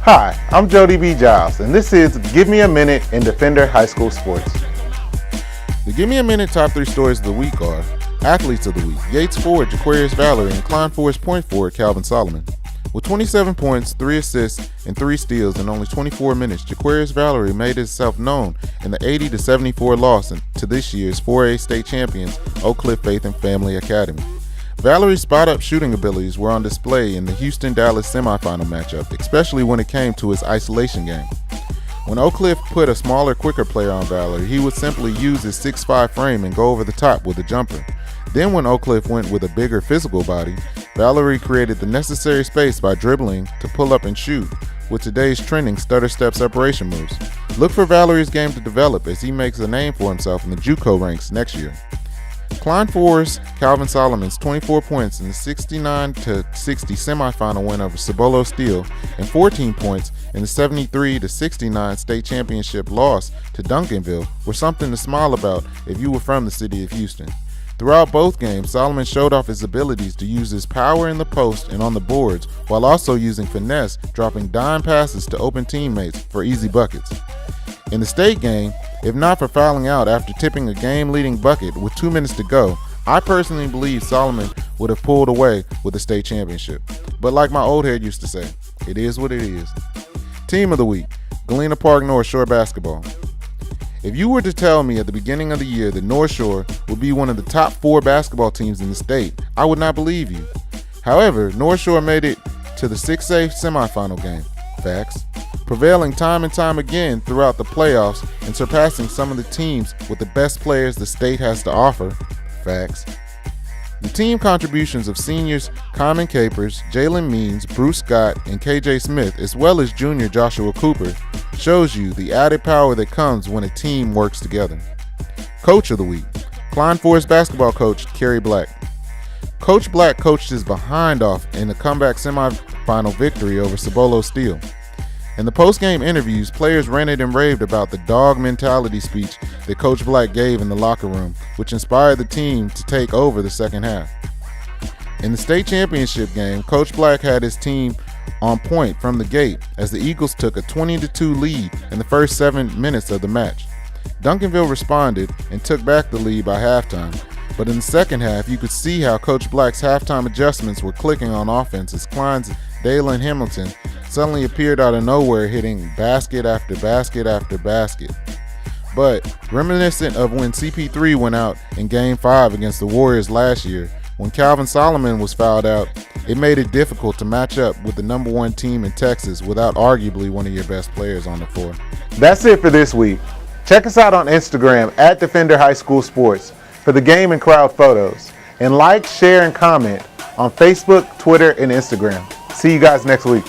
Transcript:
Hi, I'm Jody B. Giles, and this is Give Me a Minute in Defender High School Sports. The Give Me a Minute top 3 stories of the week are Athletes of the Week, Yates forward JoQuarius Valrie and Klein Forest point forward Calvin Solomon. With 27 points, 3 assists, and 3 steals in only 24 minutes, JoQuarius Valrie made himself known in the 80-74 loss to this year's 4A state champions Oak Cliff Faith and Family Academy. Valerie's spot-up shooting abilities were on display in the Houston-Dallas semifinal matchup, especially when it came to his isolation game. When Oak Cliff put a smaller, quicker player on Valrie, he would simply use his 6'5" frame and go over the top with a jumper. Then when Oak Cliff went with a bigger physical body, Valrie created the necessary space by dribbling to pull up and shoot, with today's trending stutter step separation moves. Look for Valerie's game to develop as he makes a name for himself in the JUCO ranks next year. Klein Forest Calvin Solomon's 24 points in the 69-60 semifinal win over Cibolo Steel and 14 points in the 73-69 state championship loss to Duncanville were something to smile about if you were from the city of Houston. Throughout both games, Solomon showed off his abilities to use his power in the post and on the boards while also using finesse, dropping dime passes to open teammates for easy buckets. In the state game, if not for fouling out after tipping a game-leading bucket with 2 minutes to go, I personally believe Solomon would have pulled away with the state championship. But like my old head used to say, it is what it is. Team of the Week, Galena Park North Shore Basketball. If you were to tell me at the beginning of the year that North Shore would be one of the top 4 basketball teams in the state, I would not believe you. However, North Shore made it to the 6A semifinal game. Facts. Prevailing time and time again throughout the playoffs and surpassing some of the teams with the best players the state has to offer. Facts. The team contributions of seniors Common Capers, Jalen Means, Bruce Scott, and KJ Smith, as well as junior Joshua Cooper, shows you the added power that comes when a team works together. Coach of the Week, Klein Forest basketball coach Kerry Black. Coach Black coached his behind off in the comeback semifinal victory over Cibolo Steel. In the post-game interviews, players ranted and raved about the dog mentality speech that Coach Black gave in the locker room, which inspired the team to take over the second half. In the state championship game, Coach Black had his team on point from the gate as the Eagles took a 20-2 lead in the first 7 minutes of the match. Duncanville responded and took back the lead by halftime, but in the second half, you could see how Coach Black's halftime adjustments were clicking on offense as Klein's Dalen Hamilton suddenly appeared out of nowhere, hitting basket after basket after basket. But reminiscent of when CP3 went out in Game 5 against the Warriors last year, when Calvin Solomon was fouled out, it made it difficult to match up with the number 1 team in Texas without arguably one of your best players on the floor. That's it for this week. Check us out on Instagram at Defender High School Sports for the game and crowd photos. And like, share, and comment on Facebook, Twitter, and Instagram. See you guys next week.